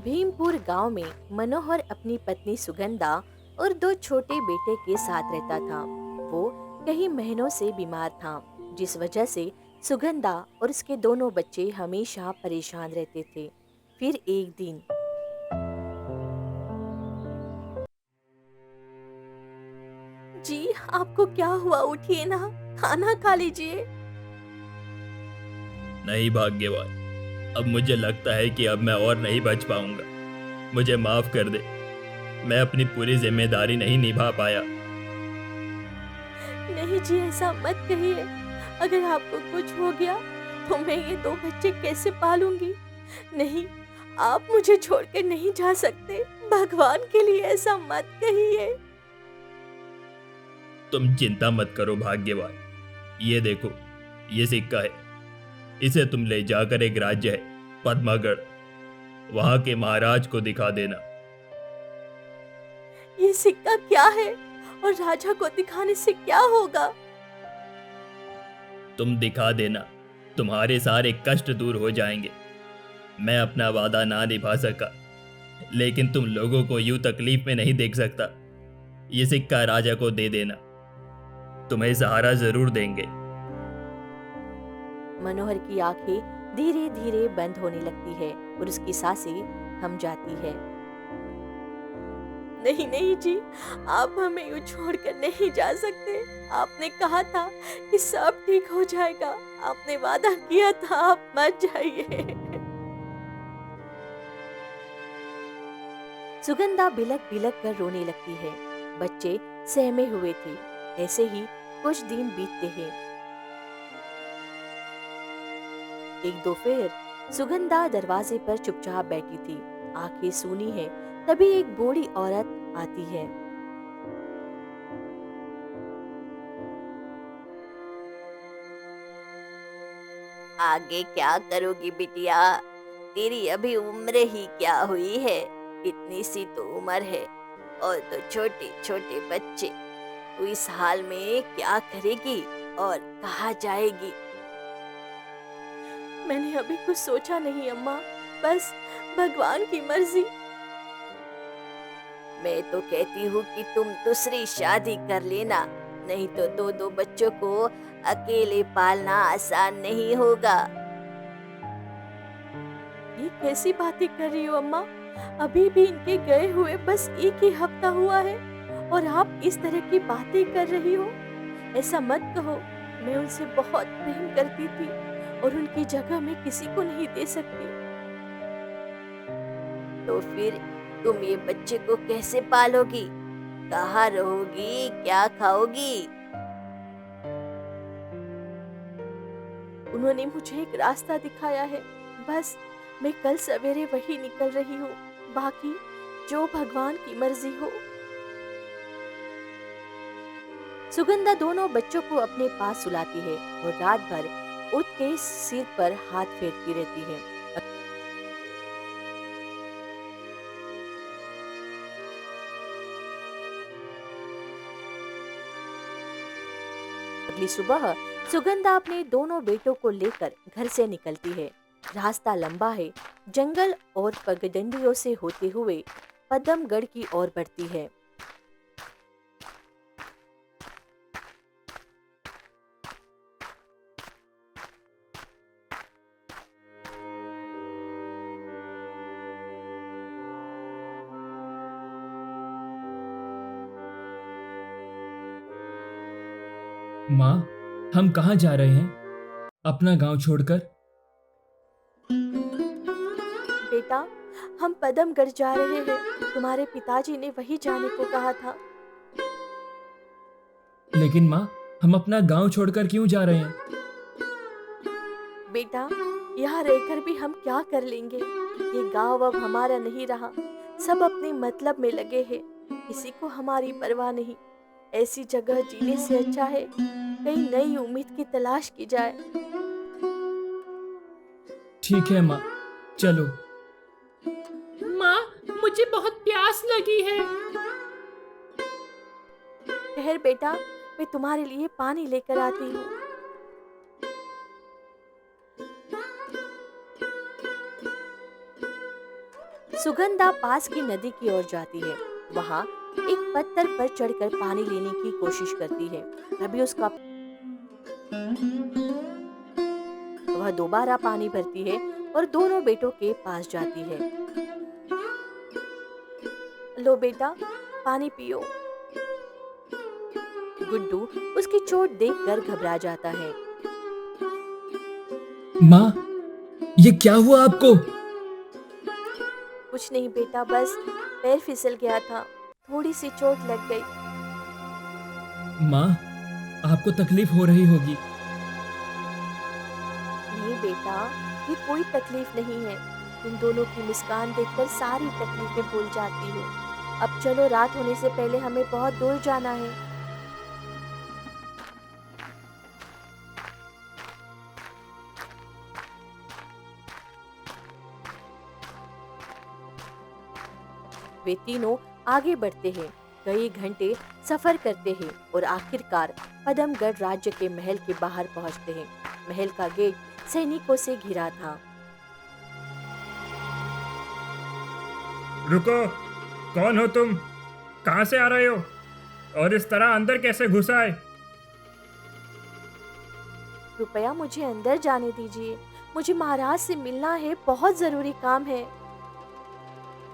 भीमपुर गांव में मनोहर अपनी पत्नी सुगंधा और दो छोटे बेटे के साथ रहता था। वो कई महीनों से बीमार था, जिस वजह से सुगंधा और उसके दोनों बच्चे हमेशा परेशान रहते थे। फिर एक दिन जी, आपको क्या हुआ? उठिए ना, खाना खा लीजिए। नहीं भाग्यवान। अब मुझे लगता है कि अब मैं और नहीं बच पाऊंगा। मुझे माफ कर दे। मैं अपनी पूरी जिम्मेदारी नहीं निभा पाया। नहीं जी, ऐसा मत कहिए। अगर आपको कुछ हो गया तो मैं ये दो बच्चे कैसे पालूंगी? नहीं, आप मुझे छोड़कर नहीं जा सकते। भगवान के लिए ऐसा मत कहिए। तुम चिंता मत करो भाग्यवान। ये देखो, ये सिक्का है। इसे तुम ले जाकर एक राज्य है पद्मागढ़, वहां के महाराज को दिखा देना। ये सिक्का क्या है और राजा को दिखाने से क्या होगा? तुम दिखा देना, तुम्हारे सारे कष्ट दूर हो जाएंगे। मैं अपना वादा ना निभा सका, लेकिन तुम लोगों को यूं तकलीफ में नहीं देख सकता। ये सिक्का राजा को दे देना, तुम्हें सहारा जरूर देंगे। मनोहर की आंखें धीरे धीरे बंद होने लगती है और उसकी सांसें थम जाती है। नहीं नहीं जी, आप हमें यूं छोड़कर नहीं जा सकते। आपने कहा था कि सब ठीक हो जाएगा। आपने वादा किया था, आप मत जाइए। सुगंधा बिलक बिलक कर रोने लगती है। बच्चे सहमे हुए थे। ऐसे ही कुछ दिन बीतते हैं। एक दोपहर सुगंधा दरवाजे पर चुपचाप बैठी थी, आंखें सूनी है। तभी एक बूढ़ी औरत आती है। आगे क्या करोगी बिटिया? तेरी अभी उम्र ही क्या हुई है? इतनी सी तो उम्र है और तो छोटे छोटे बच्चे। तू इस हाल में क्या करेगी और कहाँ जाएगी? मैंने अभी कुछ सोचा नहीं अम्मा, बस भगवान की मर्जी। मैं तो कहती हूँ कि तुम दूसरी शादी कर लेना, नहीं तो दो दो बच्चों को अकेले पालना आसान नहीं होगा। ये कैसी बातें कर रही हो अम्मा? अभी भी इनके गए हुए बस एक ही हफ्ता हुआ है और आप इस तरह की बातें कर रही हो? ऐसा मत कहो। मैं उनसे बहुत प्रेम करती थी और उनकी जगह मैं किसी को नहीं दे सकती। तो फिर तुम ये बच्चे को कैसे पालोगी? कहाँ रहोगी? क्या खाओगी? उन्होंने मुझे एक रास्ता दिखाया है। बस मैं कल सवेरे वही निकल रही हूँ। बाकी जो भगवान की मर्जी हो। सुगंधा दोनों बच्चों को अपने पास सुलाती है और रात भर उनके सिर पर हाथ फेरती रहती है। अगली सुबह सुगंधा अपने दोनों बेटों को लेकर घर से निकलती है। रास्ता लंबा है। जंगल और पगडंडियों से होते हुए पद्मगढ़ की ओर बढ़ती है। माँ, हम कहाँ जा रहे हैं अपना गांव छोड़कर? बेटा, हम पद्मगढ़ जा रहे हैं। तुम्हारे पिताजी ने वही जाने को कहा था। लेकिन माँ, हम अपना गांव छोड़कर क्यों जा रहे हैं? बेटा, यहाँ रहकर भी हम क्या कर लेंगे? ये गांव अब हमारा नहीं रहा। सब अपने मतलब में लगे हैं। किसी को हमारी परवाह नहीं। ऐसी जगह जीने से अच्छा है कहीं नई उम्मीद की तलाश की जाए। ठीक है माँ, चलो। माँ, मुझे बहुत प्यास लगी है। ठहर बेटा, मैं तुम्हारे लिए पानी लेकर आती हूँ। सुगंधा पास की नदी की ओर जाती है। वहाँ एक पत्थर पर चढ़कर पानी लेने की कोशिश करती है। तभी उसका वह दोबारा पानी भरती है और दोनों बेटों के पास जाती है। लो बेटा, पानी पियो। गुड्डू उसकी चोट देखकर घबरा जाता है। माँ, ये क्या हुआ आपको? कुछ नहीं बेटा, बस पैर फिसल गया था, थोड़ी सी चोट लग गई। माँ, आपको तकलीफ हो रही होगी। नहीं बेटा, ये कोई तकलीफ नहीं है। तुम दोनों की मुस्कान देखकर सारी तकलीफें भूल जाती हूँ। अब चलो, रात होने से पहले हमें बहुत दूर जाना है। वे तीनों आगे बढ़ते हैं, कई घंटे सफर करते हैं और आखिरकार पदमगढ़ राज्य के महल के बाहर पहुंचते हैं। महल का गेट सैनिकों से घिरा था। रुको, कौन हो तुम? कहाँ से आ रहे हो और इस तरह अंदर कैसे घुस आए? कृपया मुझे अंदर जाने दीजिए, मुझे महाराज से मिलना है, बहुत जरूरी काम है।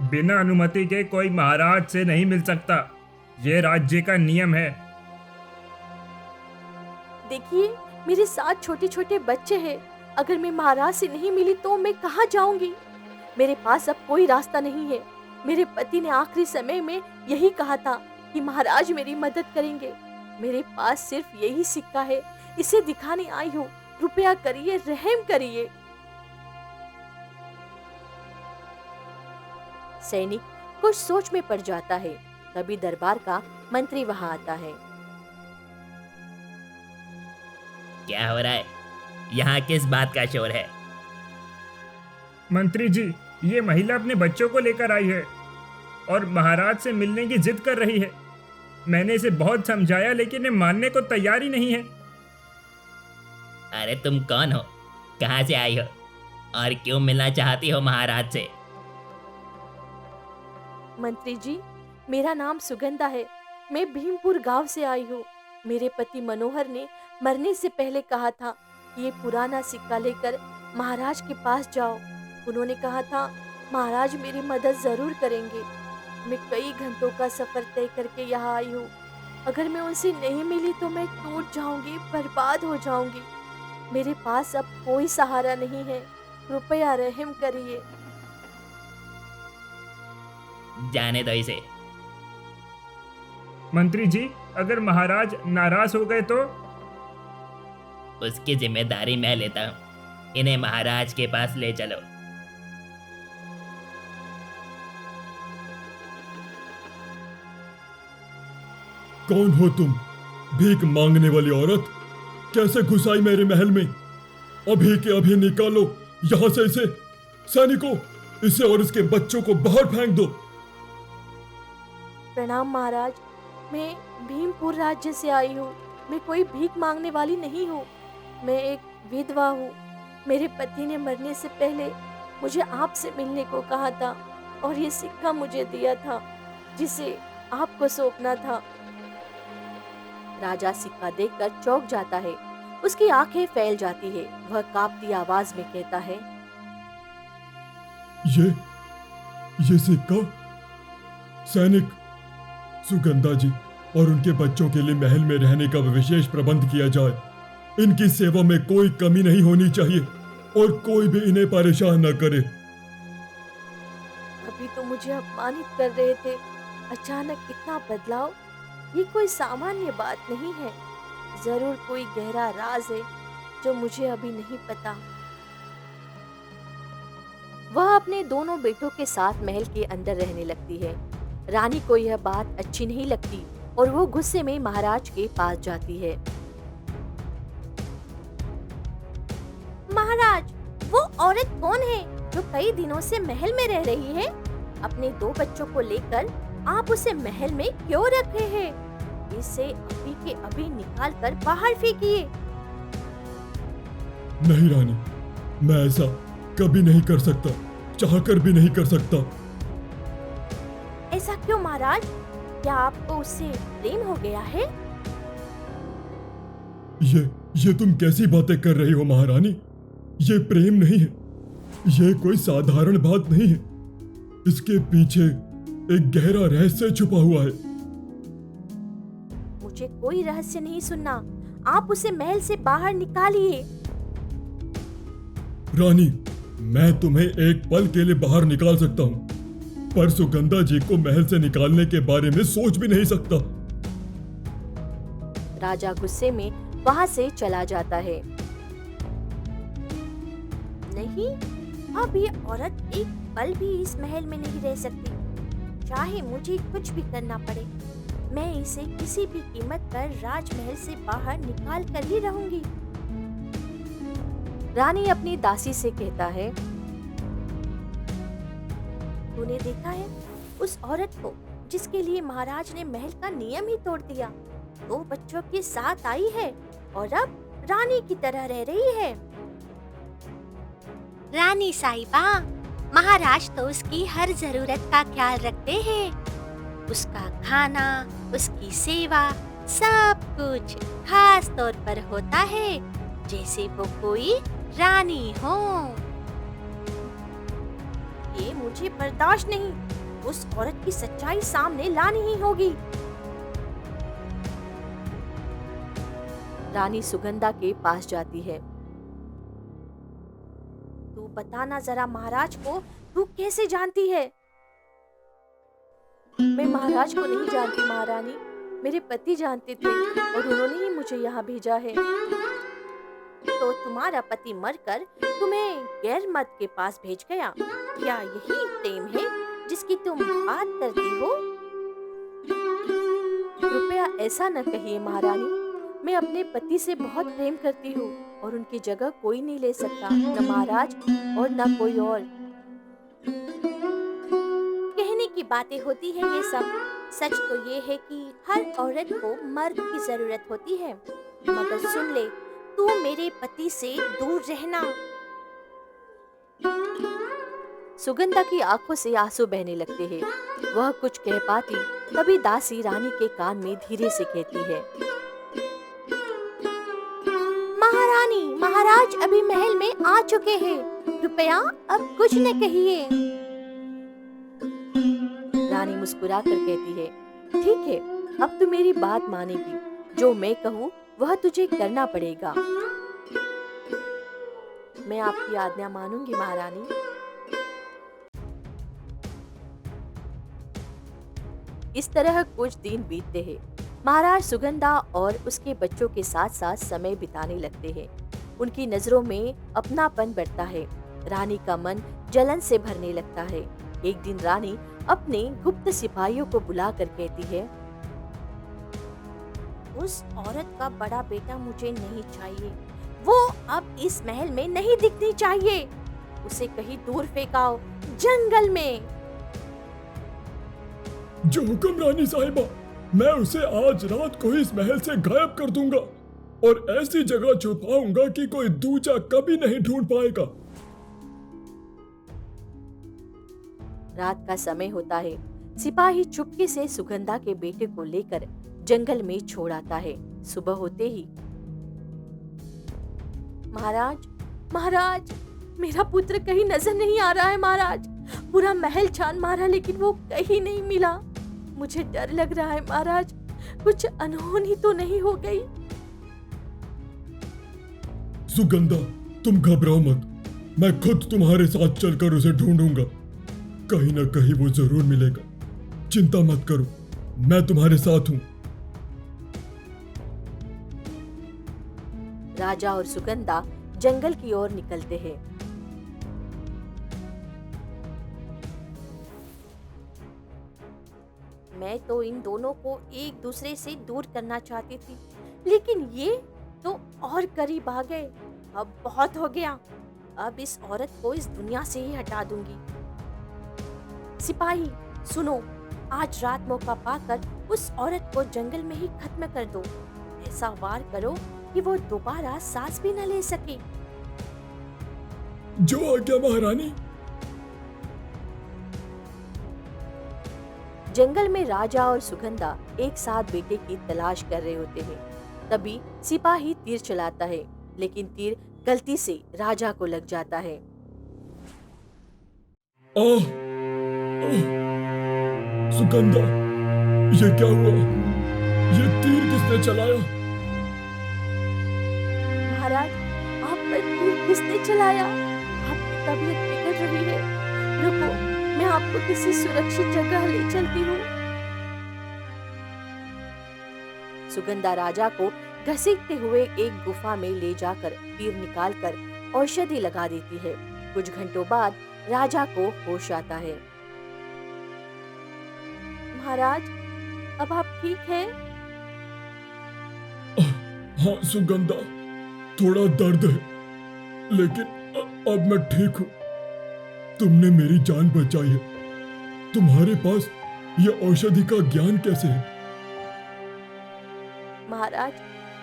बिना अनुमति के कोई महाराज से नहीं मिल सकता, ये राज्य का नियम है। देखिए, मेरे साथ छोटे छोटे बच्चे हैं। अगर मैं महाराज से नहीं मिली तो मैं कहाँ जाऊंगी? मेरे पास अब कोई रास्ता नहीं है। मेरे पति ने आखिरी समय में यही कहा था कि महाराज मेरी मदद करेंगे। मेरे पास सिर्फ यही सिक्का है, इसे दिखाने आई हूँ। कृपया करिए, रहम करिए। सैनिक कुछ सोच में पड़ जाता है। तभी दरबार का मंत्री वहां आता है। क्या हो रहा है? यहाँ किस बात का शोर है? मंत्री जी, ये महिला अपने बच्चों को लेकर आई है और महाराज से मिलने की जिद कर रही है। मैंने इसे बहुत समझाया लेकिन ये मानने को तैयार ही नहीं है। अरे तुम कौन हो? कहाँ से आई हो और क्यों मिलना चाहती हो महाराज से? मंत्री जी, मेरा नाम सुगंधा है। मैं भीमपुर गांव से आई हूँ। मेरे पति मनोहर ने मरने से पहले कहा था कि ये पुराना सिक्का लेकर महाराज के पास जाओ। उन्होंने कहा था महाराज मेरी मदद जरूर करेंगे। मैं कई घंटों का सफर तय करके यहाँ आई हूँ। अगर मैं उनसे नहीं मिली तो मैं टूट जाऊंगी, बर्बाद हो जाऊंगी। मेरे पास अब कोई सहारा नहीं है। कृपया रहम करिए। जाने दो इसे। मंत्री जी, अगर महाराज नाराज हो गए तो? उसकी जिम्मेदारी मैं लेता हूँ। इन्हें महाराज के पास ले चलो। कौन हो तुम? भीख मांगने वाली औरत, कैसे घुस आई मेरे महल में? अभी के अभी निकालो यहाँ से इसे। सैनिकों, इसे और इसके बच्चों को बाहर फेंक दो। प्रणाम महाराज, मैं भीमपुर राज्य से आई हूँ। मैं कोई भीख मांगने वाली नहीं हूँ। मैं एक विधवा हूँ। मेरे पति ने मरने से पहले मुझे आपसे मिलने को कहा था और ये सिक्का मुझे दिया था जिसे आपको सौंपना था। राजा सिक्का देखकर चौंक जाता है। उसकी आंखें फैल जाती है। वह कांपती आवाज में कहता है, ये सिक्का? सैनिक, सुगंधा जी और उनके बच्चों के लिए महल में रहने का विशेष प्रबंध किया जाए। इनकी सेवा में कोई कमी नहीं होनी चाहिए और कोई भी इन्हें परेशान न करे। अभी तो मुझे अपमानित कर रहे थे, अचानक इतना बदलाव? ये कोई सामान्य बात नहीं है। जरूर कोई गहरा राज है जो मुझे अभी नहीं पता। वह अपने दोनों बेटों के साथ महल के अंदर रहने लगती है। रानी को यह बात अच्छी नहीं लगती और वो गुस्से में महाराज के पास जाती है। महाराज, वो औरत कौन है जो कई दिनों से महल में रह रही है? अपने 2 बच्चों को लेकर आप उसे महल में क्यों रखे हैं? इसे अभी के अभी निकाल कर बाहर फेंकिए। नहीं रानी, मैं ऐसा कभी नहीं कर सकता, चाहकर भी नहीं कर सकता। क्यों महाराज, क्या आपको उससे प्रेम हो गया है? ये तुम कैसी बातें कर रही हो महारानी? ये प्रेम नहीं है, ये कोई साधारण बात नहीं है। इसके पीछे एक गहरा रहस्य छुपा हुआ है। मुझे कोई रहस्य नहीं सुनना, आप उसे महल से बाहर निकालिए। रानी, मैं तुम्हें एक पल के लिए बाहर निकाल सकता हूँ, पर सुगंधा जी को महल से निकालने के बारे में सोच भी नहीं सकता। राजा गुस्से में वहां से चला जाता है। नहीं, अब ये औरत एक पल भी इस महल में नहीं रह सकती, चाहे मुझे कुछ भी करना पड़े। मैं इसे किसी भी कीमत पर राजमहल से बाहर निकाल कर ही रहूंगी। रानी अपनी दासी से कहता है, तूने देखा है उस औरत को जिसके लिए महाराज ने महल का नियम ही तोड़ दिया? 2 बच्चों के साथ आई है और अब रानी की तरह रह रही है। रानी साहिबा, महाराज तो उसकी हर जरूरत का ख्याल रखते हैं। उसका खाना, उसकी सेवा, सब कुछ खास तौर पर होता है, जैसे वो कोई रानी हो। ये मुझे बर्दाश्त नहीं, उस औरत की सच्चाई सामने लानी ही होगी। रानी सुगंधा के पास जाती है। तू बताना जरा महाराज को, तू कैसे जानती है? मैं महाराज को नहीं जानती महारानी, मेरे पति जानते थे और उन्होंने ही मुझे यहाँ भेजा है। तो तुम्हारा पति मरकर तुम्हें गैर मर्द के पास भेज गया, क्या यही प्रेम है जिसकी तुम बात करती हो? कृपया ऐसा न कहिए महारानी, मैं अपने पति से बहुत प्रेम करती हूँ और उनकी जगह कोई नहीं ले सकता, न महाराज और न कोई और। कहने की बातें होती है ये सब, सच तो ये है कि हर औरत को मर्द की जरूरत होती है। मगर सुन ले, तू मेरे पति से दूर रहना। सुगंधा की आंखों से आंसू बहने लगते हैं। वह कुछ कह पाती तभी दासी रानी के कान में धीरे से कहती है, महारानी, महाराज अभी महल में आ चुके हैं, कृपया अब कुछ न कहिए। रानी मुस्कुरा कर कहती है, ठीक है, अब तू मेरी बात मानेगी, जो मैं कहूँ वह तुझे करना पड़ेगा। मैं आपकी आज्ञा मानूंगी महारानी। इस तरह कुछ दिन बीतते हैं। महाराज सुगंधा और उसके बच्चों के साथ साथ समय बिताने लगते हैं। उनकी नजरों में अपनापन बढ़ता है। रानी का मन जलन से भरने लगता है। एक दिन रानी अपने गुप्त सिपाहियों को बुलाकर कहती है, उस औरत का बड़ा बेटा मुझे नहीं चाहिए, वो अब इस महल में नहीं दिखनी चाहिए, उसे कहीं दूर फेंकाओ, जंगल में। जो हुक्म रानी साहिबा, मैं उसे आज रात को ही इस महल से गायब कर दूंगा और ऐसी जगह छुपाऊंगा कि कोई दूजा कभी नहीं ढूंढ पाएगा। रात का समय होता है। सिपाही चुपके से सुगंधा के बेटे को लेकर जंगल में छोड़ आता है। सुबह होते ही, महाराज, महाराज, मेरा पुत्र कहीं नजर नहीं आ रहा है महाराज। पूरा महल छान मारा लेकिन वो कहीं नहीं मिला। मुझे डर लग रहा है महाराज, कुछ अनहोनी तो नहीं हो गई? सुगंधा, तुम घबराओ मत, मैं खुद तुम्हारे साथ चलकर उसे ढूंढूंगा। कहीं ना कहीं वो जरूर मिलेगा, चिंता मत करो, मैं तुम्हारे साथ हूं। राजा और सुगंधा जंगल की ओर निकलते हैं। मैं तो इन दोनों को एक दूसरे से दूर करना चाहती थी, लेकिन ये तो और करीब आ गए। अब बहुत हो गया, अब इस औरत को इस दुनिया से ही हटा दूंगी। सिपाही सुनो, आज रात मौका पाकर उस औरत को जंगल में ही खत्म कर दो। ऐसा वार करो कि वो दोबारा सांस भी न ले सके। जो आज्ञा महारानी। जंगल में राजा और सुगंधा एक साथ बेटे की तलाश कर रहे होते हैं। तभी सिपाही तीर चलाता है, लेकिन तीर गलती से राजा को लग जाता है। आह! आह! सुगंधा, ये क्या हुआ? ये तीर किसने चलाया? महाराज, आप पर तीर किसने चलाया? आपकी तबीयत बिगड़ रही है। रुको, मैं आपको किसी सुरक्षित जगह ले चलती हूँ। सुगंधा राजा को घसीटते हुए एक गुफा में ले जाकर तीर निकालकर औषधि लगा देती है। कुछ घंटों बाद राजा को होश आता है। महाराज, अब आप ठीक हैं? हाँ सुगंधा, थोड़ा दर्द है, लेकिन अब मैं ठीक हूँ। तुमने मेरी जान बचाई है। तुम्हारे पास ये औषधि का ज्ञान कैसे है? महाराज,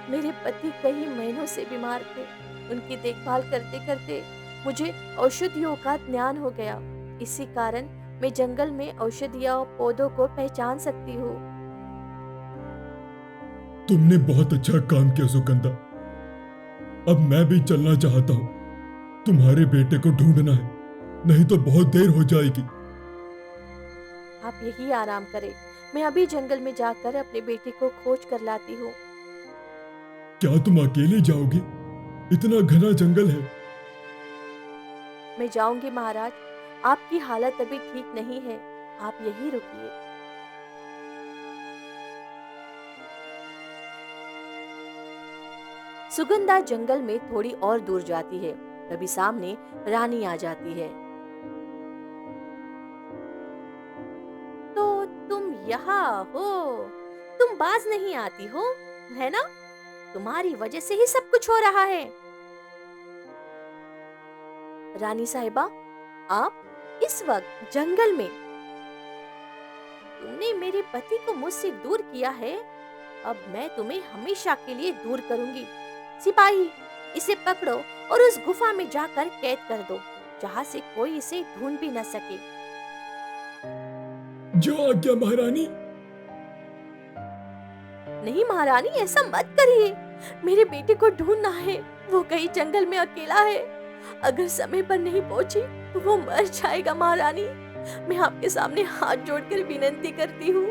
मेरे पति कई महीनों से बीमार थे। उनकी देखभाल करते करते मुझे औषधियों का ज्ञान हो गया। इसी कारण मैं जंगल में औषधियों और पौधों को पहचान सकती हूँ। तुमने बहुत अच्छा काम किया सुगंधा। अब मैं भी चलना चाहता हूँ। तुम्हारे बेटे को ढूंढना है, नहीं तो बहुत देर हो जाएगी। आप यही आराम करें, मैं अभी जंगल में जाकर अपने बेटे को खोज कर लाती हूँ। क्या तुम अकेले जाओगी? इतना घना जंगल है। मैं जाऊंगी महाराज, आपकी हालत अभी ठीक नहीं है, आप यही रुकिए। सुगंधा जंगल में थोड़ी और दूर जाती है। तभी सामने रानी आ जाती है। तो तुम यहाँ हो? तुम बाज नहीं आती हो, है ना? तुम्हारी वजह से ही सब कुछ हो रहा है। रानी साहिबा, आप इस वक्त जंगल में? तुमने मेरे पति को मुझसे दूर किया है, अब मैं तुम्हें हमेशा के लिए दूर करूंगी। सिपाही, इसे पकड़ो और उस गुफा में जाकर कैद कर दो, जहाँ से कोई इसे ढूंढ भी न सके। जो आज्ञा महारानी। नहीं महारानी, ऐसा मत करिए। मेरे बेटे को ढूंढना है, वो कहीं जंगल में अकेला है। अगर समय पर नहीं पहुंची तो वो मर जाएगा। महारानी, मैं आपके सामने हाथ जोड़कर विनती करती हूँ,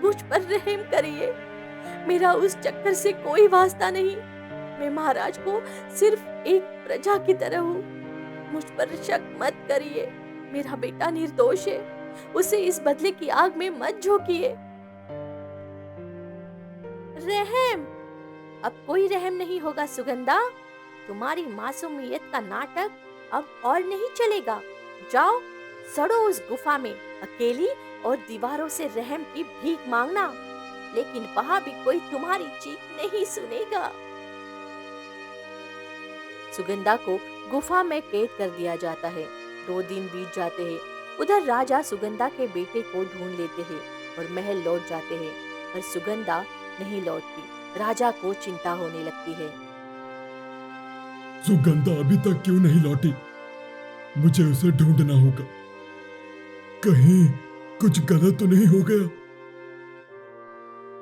मुझ पर रहम करिए। मेरा उस चक्कर से कोई वास्ता नहीं। मैं महाराज को सिर्फ एक प्रजा की तरह हूँ। मुझ पर शक मत करिए। मेरा बेटा निर्दोष है, उसे इस बदले की आग में मत झोंकिए। रहम? अब कोई रहम नहीं होगा सुगंधा। तुम्हारी मासूमियत का नाटक अब और नहीं चलेगा। जाओ, सड़ो उस गुफा में अकेली और दीवारों से रहम की भीख मांगना, लेकिन वहां भी कोई तुम्हारी चीख नहीं सुनेगा। सुगंधा को गुफा में कैद कर दिया जाता है। 2 दिन बीत जाते हैं। उधर राजा सुगंधा के बेटे को ढूंढ लेते हैं और महल लौट जाते हैं, पर सुगंधा नहीं लौटती। राजा को चिंता होने लगती है। सुगंधा अभी तक क्यों नहीं लौटी? मुझे उसे ढूंढना होगा। कहीं कुछ गलत तो नहीं हो गया?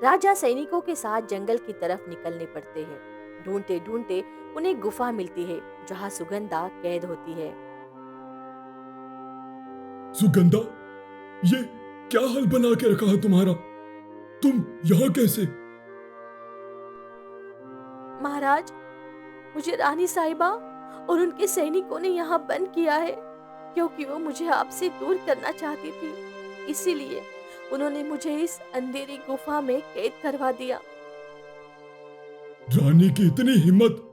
राजा सैनिकों के साथ जंगल की तरफ निकलने पड़ते हैं। ढूंढते ढूंढते उन्हें गुफा मिलती है, जहाँ सुगंधा कैद होती है। सुगंधा, ये क्या हाल बना के रखा है तुम्हारा? तुम यहाँ कैसे? महाराज, मुझे रानी साहिबा और उनके सैनिकों ने यहाँ बंद किया है, क्योंकि वो मुझे आपसे दूर करना चाहती थी। इसीलिए उन्होंने मुझे इस अंधेरी गुफा में कैद करवा दिया। रानी की इतनी हिम्मत!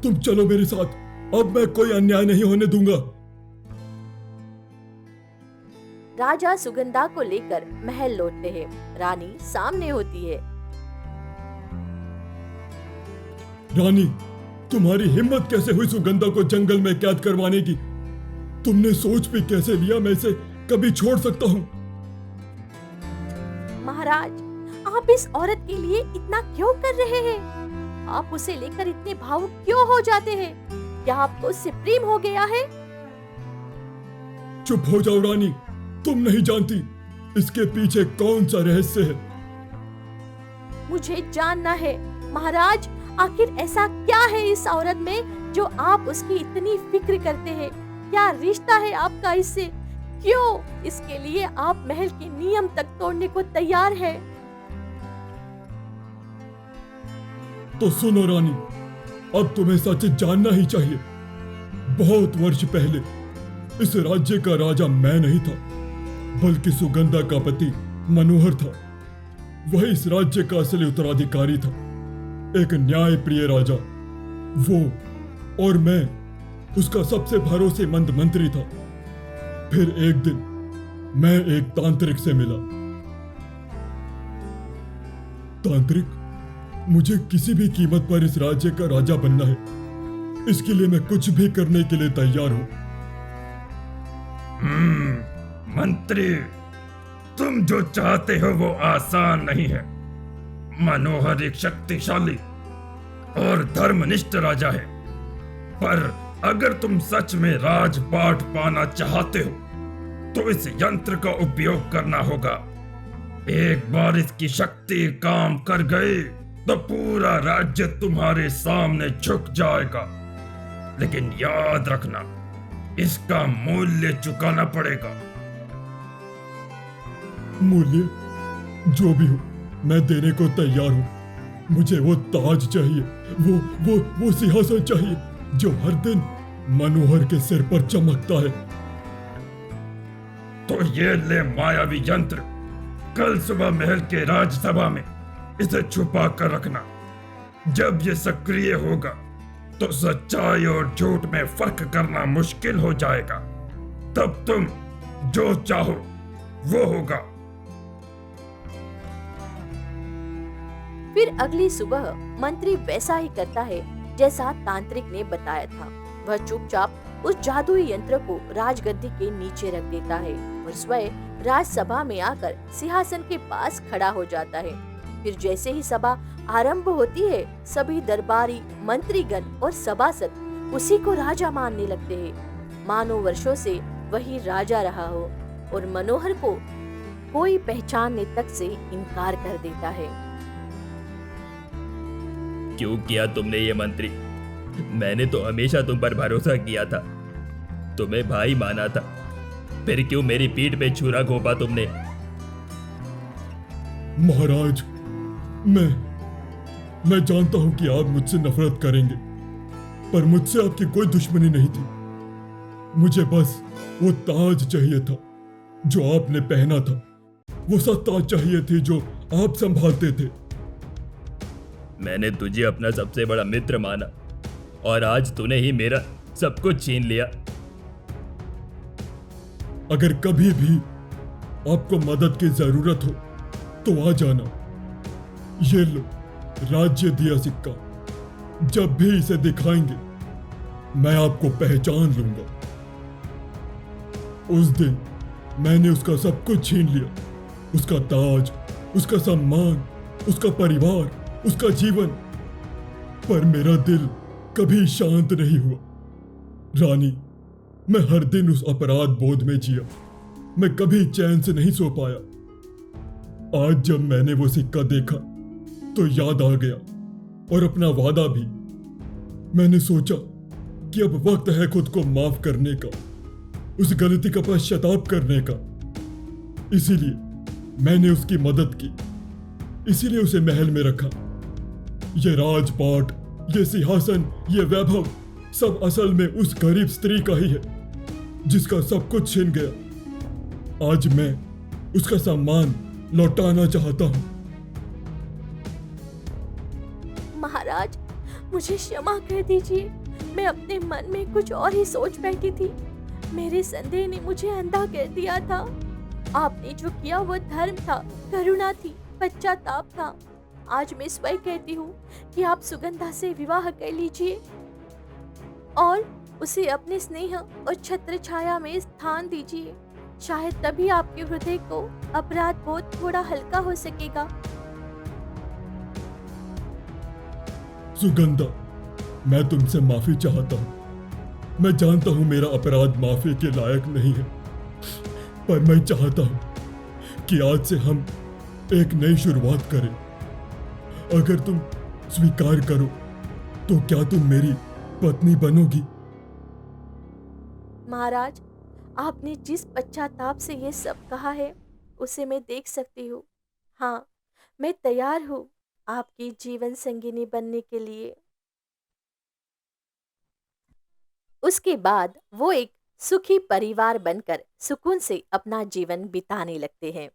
तुम चलो मेरे साथ, अब मैं कोई अन्याय नहीं होने दूंगा। राजा सुगंधा को लेकर महल लौटते हैं। रानी सामने होती है। रानी, तुम्हारी हिम्मत कैसे हुई सुगंधा को जंगल में कैद करवाने की? तुमने सोच भी कैसे लिया मैं इसे कभी छोड़ सकता हूँ? महाराज, आप इस औरत के लिए इतना क्यों कर रहे हैं? आप उसे लेकर इतने भावुक क्यों हो जाते हैं? क्या आपको उससे प्रेम हो गया है? चुप हो जाओ रानी, तुम नहीं जानती इसके पीछे कौन सा रहस्य है? मुझे जानना है महाराज, आखिर ऐसा क्या है इस औरत में जो आप उसकी इतनी फिक्र करते हैं? क्या रिश्ता है आपका इससे? क्यों इसके लिए आप महल के नियम तक तोड़ने को तैयार है? तो सुनो रानी, अब तुम्हें सच जानना ही चाहिए। बहुत वर्ष पहले इस राज्य का राजा मैं नहीं था, बल्कि सुगंधा का पति मनोहर था। वही इस राज्य का असली उत्तराधिकारी था, एक न्यायप्रिय राजा। वो और मैं उसका सबसे भरोसेमंद मंत्री था। फिर एक दिन मैं एक तांत्रिक से मिला। तांत्रिक, मुझे किसी भी कीमत पर इस राज्य का राजा बनना है। इसके लिए मैं कुछ भी करने के लिए तैयार हूं। मंत्री, तुम जो चाहते हो वो आसान नहीं है। मनोहर एक शक्तिशाली और धर्मनिष्ठ राजा है, पर अगर तुम सच में राजपाट पाना चाहते हो तो इस यंत्र का उपयोग करना होगा। एक बार इसकी शक्ति काम कर गई तो पूरा राज्य तुम्हारे सामने झुक जाएगा। लेकिन याद रखना, इसका मूल्य चुकाना पड़ेगा। मूल्य जो भी हो, मैं देने को तैयार हूं। मुझे वो ताज चाहिए, वो सिंहासन चाहिए जो हर दिन मनोहर के सिर पर चमकता है। तो ये ले मायावी यंत्र, कल सुबह महल के राजसभा में इसे छुपा कर रखना। जब ये सक्रिय होगा तो सच्चाई और झूठ में फर्क करना मुश्किल हो जाएगा। तब तुम जो चाहो वो होगा। फिर अगली सुबह मंत्री वैसा ही करता है जैसा तांत्रिक ने बताया था। वह चुपचाप उस जादुई यंत्र को राजगद्दी के नीचे रख देता है और स्वयं राजसभा में आकर सिंहासन के पास खड़ा हो जाता है। फिर जैसे ही सभा आरंभ होती है, सभी दरबारी, मंत्रीगण और सभासद उसी को राजा मानने लगते हैं, मानो वर्षों से वही राजा रहा हो, और मनोहर को कोई पहचानने तक से इनकार कर देता है। क्यों किया तुमने ये मंत्री? मैंने तो हमेशा तुम पर भरोसा किया था, तुम्हें भाई माना था, फिर क्यों मेरी पीठ पे छुरा घोंपा तुमने? महाराज, मैं जानता हूं कि आप मुझसे नफरत करेंगे, पर मुझसे आपकी कोई दुश्मनी नहीं थी। मुझे बस वो ताज चाहिए था जो आपने पहना था, वो सत्ता चाहिए थी जो आप संभालते थे। मैंने तुझे अपना सबसे बड़ा मित्र माना और आज तूने ही मेरा सब कुछ छीन लिया। अगर कभी भी आपको मदद की जरूरत हो तो आ जाना। ये लो राज्य दिया सिक्का, जब भी इसे दिखाएंगे मैं आपको पहचान लूंगा। उस दिन मैंने उसका सब कुछ छीन लिया, उसका ताज, उसका सम्मान, उसका परिवार, उसका जीवन, पर मेरा दिल कभी शांत नहीं हुआ। रानी, मैं हर दिन उस अपराध बोध में जिया, मैं कभी चैन से नहीं सो पाया। आज जब मैंने वो सिक्का देखा तो याद आ गया, और अपना वादा भी। मैंने सोचा कि अब वक्त है खुद को माफ करने का, उस गलती का पश्चाताप करने का। इसीलिए मैंने उसकी मदद की, इसीलिए उसे महल में रखा। ये राजपाट, ये सिंहासन, ये वैभव सब असल में उस गरीब स्त्री का ही है जिसका सब कुछ छिन गया। आज मैं उसका सम्मान लौटाना चाहता हूं। महाराज, मुझे क्षमा कर दीजिए, मैं अपने मन में कुछ और ही सोच बैठी थी। मेरे संदेह ने मुझे अंधा कर दिया था। आपने जो किया वो धर्म था, करुणा थी, पश्चाताप था। आज मैं स्वयं कहती हूँ कि आप सुगंधा से विवाह कर लीजिए और उसे अपने स्नेह और छत्र छाया में स्थान दीजिए। शायद तभी आपके हृदय को अपराध बोध थोड़ा हल्का हो सकेगा। सुगंधा, मैं तुमसे माफी चाहता हूँ। मैं जानता हूँ मेरा अपराध माफी के लायक नहीं है, पर मैं चाहता हूँ कि आज से हम एक नई शुरुआत करें। अगर तुम स्वीकार करो तो क्या तुम मेरी पत्नी बनोगी? महाराज, आपने जिस पश्चाताप से ये सब कहा है उसे मैं देख सकती हूँ। हाँ, मैं तैयार हूँ आपकी जीवन संगिनी बनने के लिए। उसके बाद वो एक सुखी परिवार बनकर सुकून से अपना जीवन बिताने लगते हैं।